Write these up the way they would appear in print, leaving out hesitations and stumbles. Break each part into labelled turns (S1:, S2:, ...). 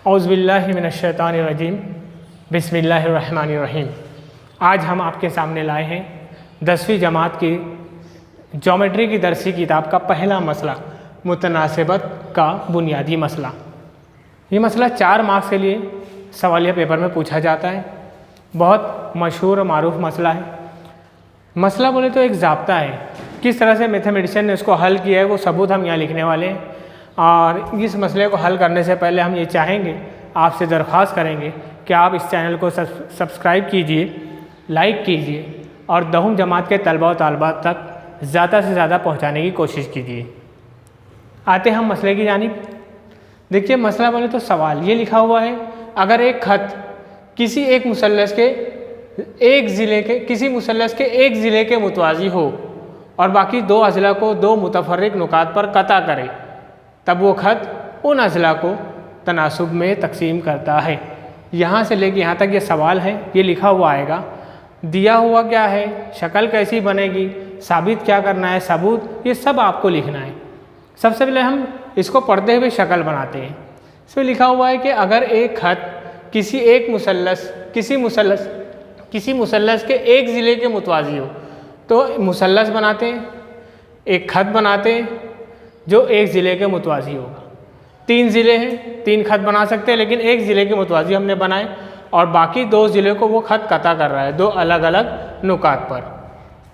S1: औज़ुबिल्लाहि मिनश्शैतानिर्रजीम बिस्मिल्लाहिर्रहमानिर्रहीम। आज हम आपके सामने लाए हैं 10वीं जमात की ज्योमेट्री की दरसी किताब का पहला मसला, मुतनासिबत का बुनियादी मसला। ये मसला 4 मार्क्स के लिए सवालिया पेपर में पूछा जाता है। बहुत मशहूर और मारूफ मसला है। मसला बोले तो एक ज़ाब्ता है, किस तरह से मैथमेटिशियन ने उसको हल किया है वो सबूत हम यहाँ लिखने वाले हैं। और इस मसले को हल करने से पहले हम ये चाहेंगे, आपसे दरख्वास्त करेंगे कि आप इस चैनल को सब्सक्राइब कीजिए, लाइक कीजिए और 10वीं जमात के तलबा और तालिबात तक ज़्यादा से ज़्यादा पहुँचाने की कोशिश कीजिए। आते हम मसले की जानिब। देखिए मसला बोले तो सवाल ये लिखा हुआ है, अगर एक खत किसी एक मुसल्लस के एक ज़िले के मुतवाज़ी हो और बाकी 2 अज़ला को 2 मुतफ़र्रिक़ नुकात पर कता करे, तब वो खत उन अज़ला को तनासुब में तकसीम करता है। यहाँ से लेके यहाँ तक ये सवाल है, ये लिखा हुआ आएगा। दिया हुआ क्या है, शक्ल कैसी बनेगी, साबित क्या करना है, सबूत, ये सब आपको लिखना है। सबसे पहले हम इसको पढ़ते हुए शक्ल बनाते हैं। इसमें लिखा हुआ है कि अगर एक खत किसी मुसल्लस के एक ज़िले के मुतवाज़ी हो, तो मुसल्लस बनाते हैं, एक खत बनाते हैं जो एक ज़िले के मुतवाज़ी होगा। 3 ज़िले हैं, 3 खत बना सकते हैं, लेकिन एक ज़िले के मुतवाज़ी हमने बनाए और बाकी 2 ज़िले को वो खत कता कर रहा है 2 अलग अलग नुकात पर।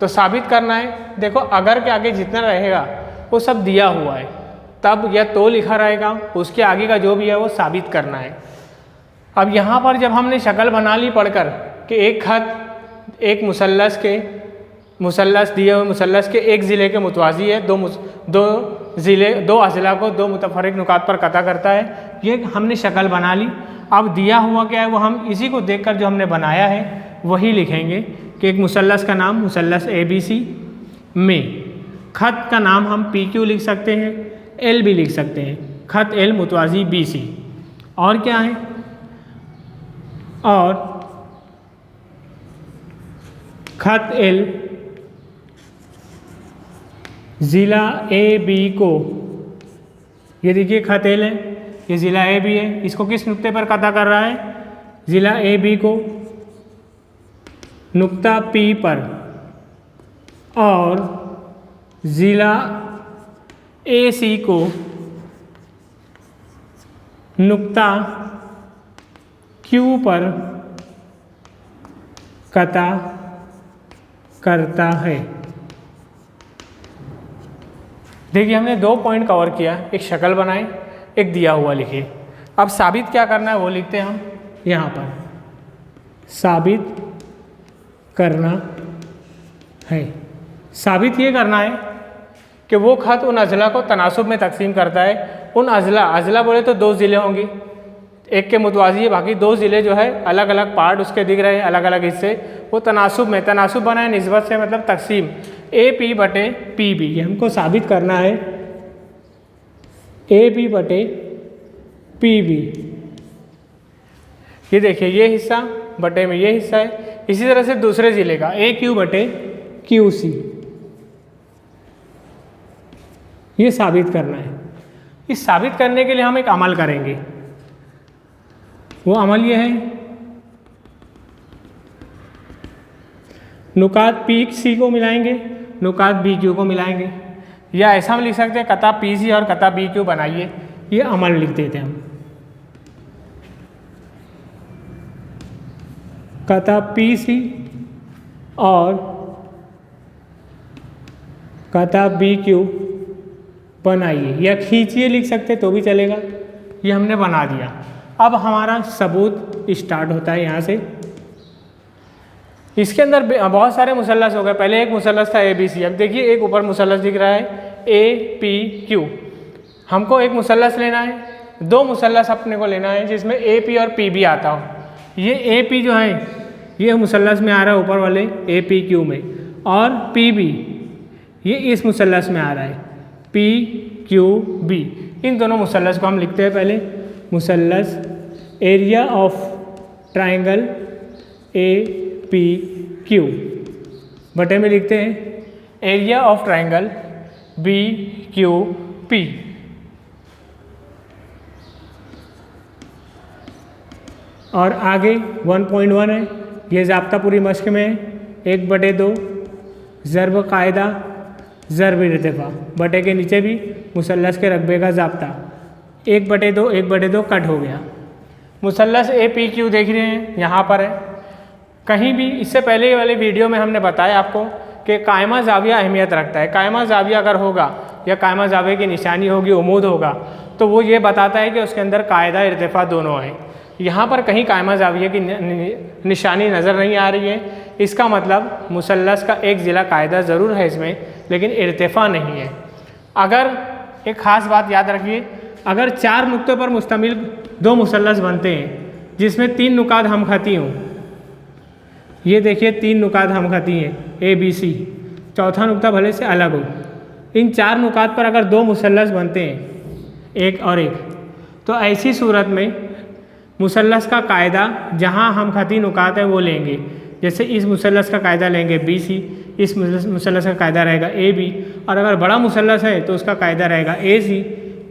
S1: तो साबित करना है। देखो अगर के आगे जितना रहेगा वो सब दिया हुआ है, तब या तो लिखा रहेगा, उसके आगे का जो भी है वो साबित करना है। अब यहाँ पर जब हमने शक्ल बना ली पढ़कर कि एक खत एक मुसल्लस दिए हुए मुसल्लस के एक ज़िले के मुतवाज़ी है, 2 अज़ला को 2 मुतफ़र्रिक़ नुकात पर कता करता है, ये हमने शक्ल बना ली। अब दिया हुआ क्या है वो हम इसी को देखकर जो हमने बनाया है वही लिखेंगे कि एक मुसल्लस का नाम मुसल्लस ABC में खत का नाम हम PQ लिख सकते हैं, L भी लिख सकते हैं, खत L मुतवाज़ी BC। और क्या है, और खत L ज़िला AB को, ये देखिए खत L है, ये ज़िला AB है, इसको किस नुक्ते पर कता कर रहा है, ज़िला AB को नुक्ता P पर, और ज़िला AC को नुक्ता Q पर कता करता है। देखिए हमने 2 पॉइंट कवर किया, एक शक्ल बनाए, एक दिया हुआ लिखे। अब साबित क्या करना है वो लिखते हैं हम यहाँ पर। साबित करना है, साबित ये करना है कि वो खत उन अज़ला को तनासुब में तकसीम करता है। उन अज़ला बोले तो 2 ज़िले होंगे, एक के मुतवाज़ी है, बाकी 2 ज़िले जो है अलग अलग पार्ट उसके दिख रहे हैं, अलग अलग हिस्से, वो तनासुब बनाए, निस्बत से मतलब तकसीम AP बटे PB। ये हमको साबित करना है, AP बटे PB। ये देखिए ये हिस्सा बटे में ये हिस्सा है। इसी तरह से दूसरे ज़िले का AQ बटे QC, ये साबित करना है। इस साबित करने के लिए हम एक अमल करेंगे। वो अमल ये है, नुकात PC को मिलाएंगे, नुकात BQ को मिलाएंगे, या ऐसा हम लिख सकते हैं कता PC और कता BQ बनाइए। ये अमल लिख देते हैं हम, कता PC और कता BQ बनाइए, या खींचिए लिख सकते तो भी चलेगा। ये हमने बना दिया। अब हमारा सबूत स्टार्ट होता है यहाँ से। इसके अंदर बहुत सारे मुसल्लस हो गए। पहले एक मुसल्लस था ABC, अब देखिए एक ऊपर मुसल्लस दिख रहा है APQ। हमको एक मुसल्लस लेना है, 2 मुसल्लस अपने को लेना है जिसमें AP और PB आता हो। ये AP जो है ये मुसल्लस में आ रहा है ऊपर वाले APQ में, और PB ये इस मुसल्लस में आ रहा है PQB। इन दोनों मुसल्लस को हम लिखते हैं पहले। मुसल्लस एरिया ऑफ ट्राइंगल APQ बटे में लिखते हैं एरिया ऑफ ट्राइंगल BQP। और आगे 1.1 है, ये ज़ाब्ता पूरी मश्क में है 1/2 ज़र्ब कायदा ज़र्ब इर्तिफ़ा, बटे के नीचे भी मुसल्लस के रकबे का ज़ाब्ता 1/2 कट हो गया। मुसल्लस APQ देख रहे हैं यहाँ पर है। कहीं भी इससे पहले वाले वीडियो में हमने बताया आपको कि कायमा ज़ाविया अहमियत रखता है। कायमा ज़ाविया अगर होगा या कायमा ज़ाविया की निशानी होगी, उमूद होगा, तो वो ये बताता है कि उसके अंदर कायदा इर्तिफ़ा दोनों है। यहाँ पर कहीं कायमा ज़ाविया की निशानी नज़र नहीं आ रही है, इसका मतलब मुसल्लस का एक ज़िला कायदा ज़रूर है इसमें, लेकिन इर्तिफ़ा नहीं है। अगर एक ख़ास बात याद रखिए, अगर 4 नुक्तों पर मुश्तमिल 2 मुसल्लस बनते हैं जिसमें 3 नुकात हमखती हों, ये देखिए 3 नुकात हमखती हैं ABC, चौथा नुक्ता भले से अलग हो, इन 4 नुकात पर अगर 2 मुसल्लस बनते हैं एक और एक, तो ऐसी सूरत में मुसल्लस का कायदा जहाँ हमखती नुकात है वो लेंगे। जैसे इस मुसल्लस का कायदा लेंगे BC, इस मुसल्लस का कायदा रहेगा AB, और अगर बड़ा मुसल्लस है तो उसका कायदा रहेगा AC।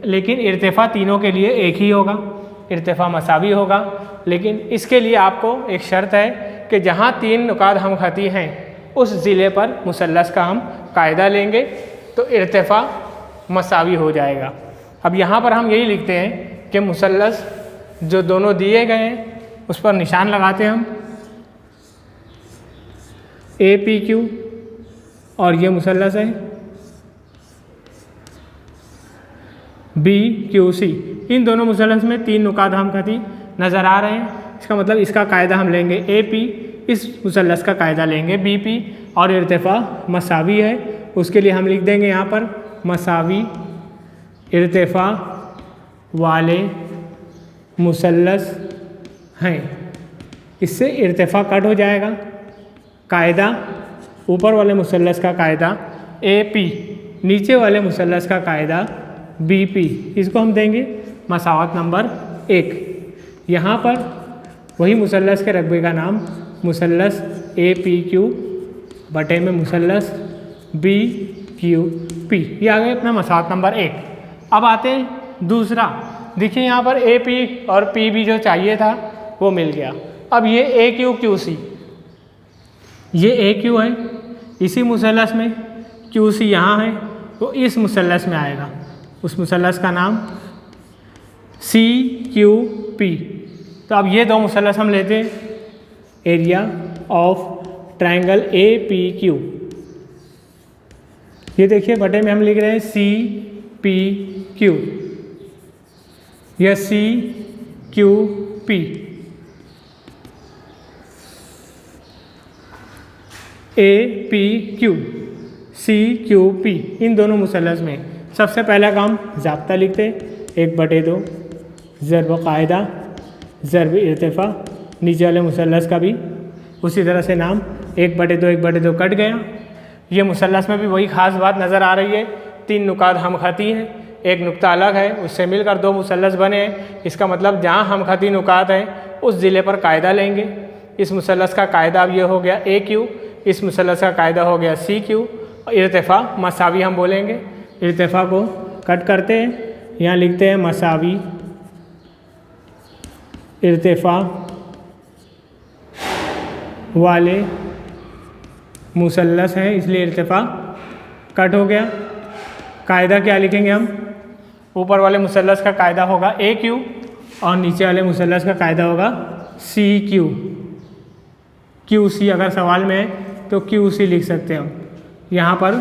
S1: लेकिन इर्तिफ़ा तीनों के लिए एक ही होगा, इर्तिफ़ा मसावी होगा। लेकिन इसके लिए आपको एक शर्त है कि जहाँ 3 नुकात हमखती हैं उस ज़िले पर मुसल्लस का हम कायदा लेंगे तो इर्तिफ़ा मसावी हो जाएगा। अब यहाँ पर हम यही लिखते हैं कि मुसल्लस जो दोनों दिए गए हैं उस पर निशान लगाते हैं हम APQ, और ये मुसल्लस है BQC। इन दोनों मुसल्लस में 3 नुकात हमखती नज़र आ रहे हैं, इसका मतलब इसका कायदा हम लेंगे AP, इस मुसल्लस का कायदा लेंगे BP, और इर्तिफ़ा मसावी है, उसके लिए हम लिख देंगे यहाँ पर मसावी इर्तिफ़ा वाले मुसल्लस हैं। इससे इर्तिफ़ा कट हो जाएगा। कायदा ऊपर वाले मुसल्लस का कायदा AP, नीचे वाले मुसल्लस का कायदा BP, इसको हम देंगे मसावत नंबर 1। यहाँ पर वही मुसल्लस के रकबे का नाम मुसल्लस APQ बटे में मुसल्लस BQP, ये आ गया अपना मसावत नंबर 1। अब आते हैं दूसरा। देखिए यहाँ पर AP और PB जो चाहिए था वो मिल गया। अब ये AQQC, ये AQ है, इसी मुसल्लस में QC यहाँ है, तो इस मुसल्लस में आएगा, उस मुसल्लस का नाम CQP। तो अब ये 2 मुसल्लस हम लेते हैं, एरिया ऑफ ट्रायंगल APQ, ये देखिए बटे में हम लिख रहे हैं CPQ या CQP। APQ CQP, इन दोनों मुसल्लस में सबसे पहला काम ज़ाब्ता लिखते 1/2 ज़र्ब कायदा ज़र्ब इर्तिफ़ा, नीचे वाले मुसल्लस का भी उसी तरह से नाम 1/2 कट गया। ये मुसल्लस में भी वही ख़ास बात नज़र आ रही है, 3 नुकात हमखती हैं, एक नुक्ता अलग है, उससे मिलकर 2 मुसल्लस बने हैं। इसका मतलब जहाँ हमखती नुकात हैं उस ज़िले पर कायदा लेंगे। इस मुसल्लस का कायदा अब ये हो गया AQ, इस मुसल्लस का कायदा हो गया CQ, और इर्तिफ़ा मसावी हम बोलेंगे। इर्तिफ़ा को कट करते हैं, यहाँ लिखते हैं मसावी इर्तिफ़ा वाले मुसल्लस हैं, इसलिए इर्तिफ़ा कट हो गया। कायदा क्या लिखेंगे हम, ऊपर वाले मुसल्लस का कायदा होगा AQ और नीचे वाले मुसल्लस का कायदा होगा CQ। QC अगर सवाल में है तो QC लिख सकते हैं हम। यहाँ पर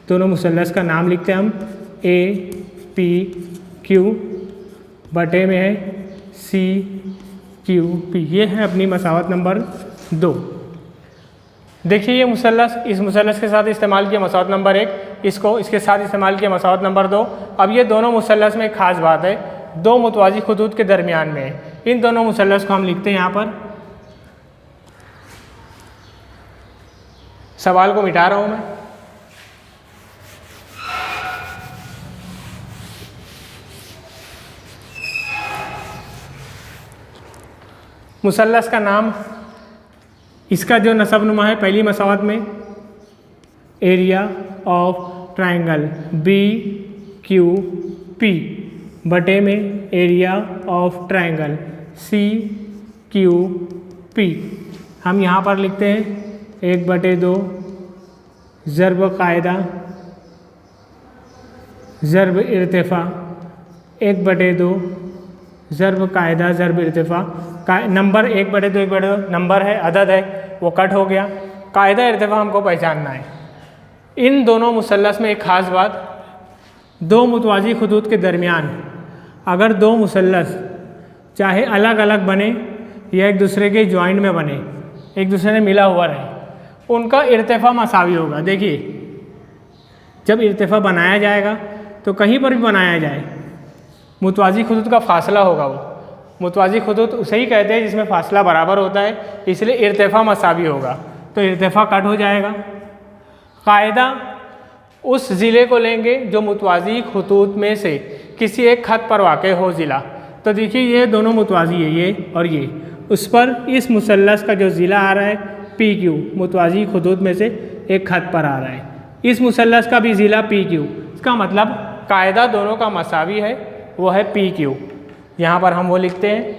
S1: दोनों मुसल्लस का नाम लिखते हैं हम APQ बटे में है CQP। ये है अपनी मसावत नंबर 2। देखिए ये मुसल्लस, इस मुसल्लस के साथ इस्तेमाल किया मसावत नंबर 1, इसको इसके साथ इस्तेमाल किया मसावत नंबर 2। अब ये दोनों मुसल्लस में एक ख़ास बात है, 2 मुतवाज़ी खुदूद के दरमियान में है। इन दोनों मुसल्लस को हम लिखते हैं यहाँ पर, सवाल को मिटा रहा हूँ मैं। मुसल्लस का नाम, इसका जो नसबनुमा है पहली मसावत में एरिया ऑफ ट्रायंगल BQP बटे में area of triangle CQP। Q P. हम यहाँ पर लिखते हैं 1/2 ज़र्ब कायदा ज़र्ब इर्तिफ़ा, 1/2 ज़र्ब कायदा ज़र्ब इर्तिफ़ा। नंबर 1/2 नंबर है, अदद है, वो कट हो गया। कायदा इर्तिफ़ा हमको पहचानना है। इन दोनों मुसल्लस में एक ख़ास बात, दो मुतवाज़ी खुदूद के दरमियान अगर दो मुसल्लस चाहे अलग अलग बने या एक दूसरे के जॉइंट में बने, एक दूसरे में मिला हुआ रहे, उनका इर्तिफ़ा मसावी होगा। देखिए, जब इर्तिफ़ा बनाया जाएगा तो कहीं पर भी बनाया जाए, मुतवाज़ी खुदूद का फासला होगा। वो मुतवाज़ी खुदूद उसे ही कहते हैं जिसमें फासला बराबर होता है, इसलिए इर्तिफ़ा मसावी होगा, तो इर्तिफ़ा कट हो जाएगा। कायदा उस ज़िले को लेंगे जो मुतवाज़ी खुतूत में से किसी एक खत पर वाक़े हो ज़िला। तो देखिए, ये दोनों मुतवाज़ी है, ये और ये, उस पर इस मुसल्लस का जो ज़िला आ रहा है पी क्यू, मुतवाज़ी खुतूत में से एक खत पर आ रहा है। इस मुसल्लस का भी ज़िला पी क्यू, इसका मतलब कायदा दोनों का मसावी है, वो है पी क्यू। यहाँ पर हम वो लिखते हैं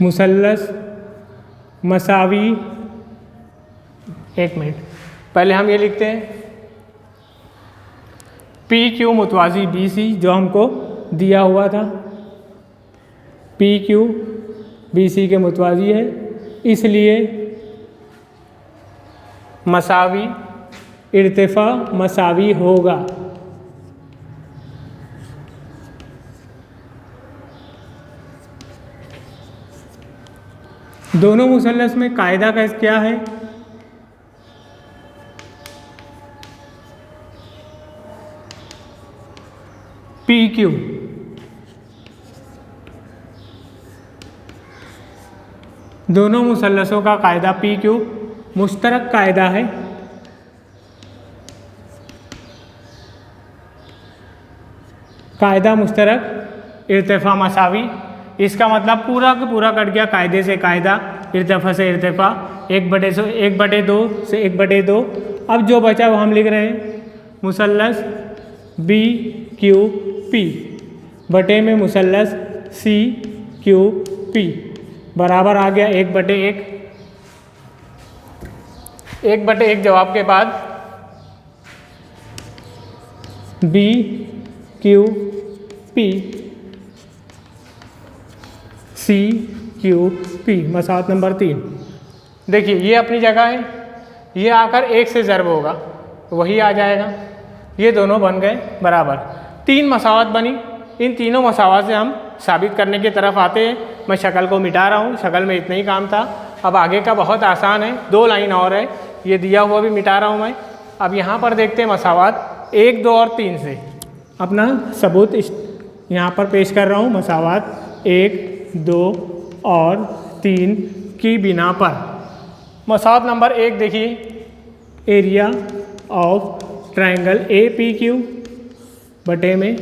S1: मुसल्लस मसावी, एक मिनट पहले हम ये लिखते हैं पी क्यू मुतवाज़ी बी सी, जो हमको दिया हुआ था, पी क्यू बी सी के मुतवाज़ी है, इसलिए मसावी इर्तिफ़ा मसावी होगा। दोनों मुसल्लस में कायदा का क्या है, पी क्यू। दोनों मुसल्लसों का कायदा पी क्यू मुश्तरक कायदा है। कायदा मुश्तरक इर्तिफ़ा मसावी, इसका मतलब पूरा का पूरा कट गया कायदे से कायदा, इर्तिफ़ा से इर्तिफ़ा, 1/2 से 1/2। अब जो बचा वो हम लिख रहे हैं मुसल्लस बी क्यू पी बटे में मुसल्लस सी क्यू पी बराबर आ गया 1/1। 1/1 जवाब के बाद B Q P C Q P, मसावत नंबर 3। देखिए, ये अपनी जगह है, ये आकर 1 से ज़र्ब होगा, वही आ जाएगा। ये दोनों बन गए बराबर, 3 मसावत बनी। इन तीनों मसावत से हम साबित करने की तरफ आते हैं। मैं शक्ल को मिटा रहा हूँ, शक्ल में इतना ही काम था। अब आगे का बहुत आसान है, 2 लाइन और है, ये दिया हुआ भी मिटा रहा हूँ मैं। अब यहाँ पर देखते हैं मसावत 1, 2 और 3 से अपना सबूत यहाँ पर पेश कर रहा हूँ। मसावत 1, 2 और 3 की बिना पर मसावत नंबर 1 देखिए, area of triangle A P Q बटे में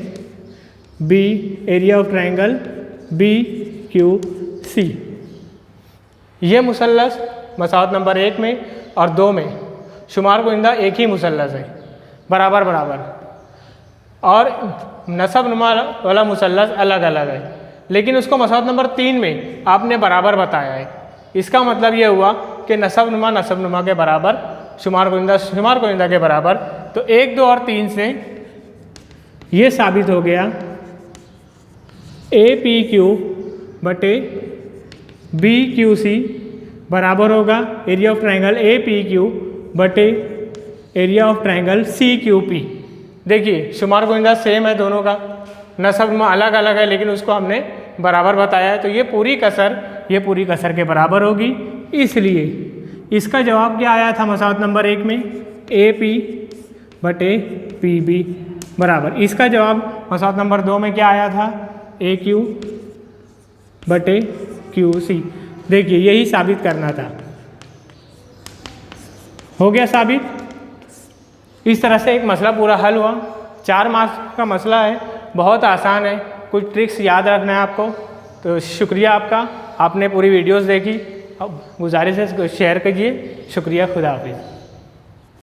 S1: B area of triangle B Q C. ये मुसल्लस मसावत नंबर 1 में और 2 में शुमार गोइंदा एक ही मुसल्लस है, बराबर बराबर, और नसब नुमा वाला मुसल्लस अलग अलग है, लेकिन उसको मसावत नंबर 3 में आपने बराबर बताया है। इसका मतलब ये हुआ कि नसब नुमा के बराबर, शुमार गोइंदा के बराबर। तो 1, 2 और 3 से ये साबित हो गया ए पी क्यू बटे बी क्यू सी बराबर होगा area of triangle A P Q बटे area of triangle C Q P. देखिए, शुमार गोइंदा सेम है दोनों का, नसब नुमा अलग अलग है, लेकिन उसको हमने बराबर बताया है। तो ये पूरी कसर के बराबर होगी। इसलिए इसका जवाब क्या आया था मसावत नंबर 1 में, ए पी बटे पी बी बराबर। इसका जवाब मसावत नंबर 2 में क्या आया था, ए क्यू बटे क्यू सी। देखिए, यही साबित करना था, हो गया साबित। इस तरह से एक मसला पूरा हल हुआ। 4 मार्क्स का मसला है, बहुत आसान है, कुछ ट्रिक्स याद रखना है आपको। तो शुक्रिया आपका, आपने पूरी वीडियोस देखी। अब गुजारिश है शेयर कीजिए। शुक्रिया, खुदा हाफिज़।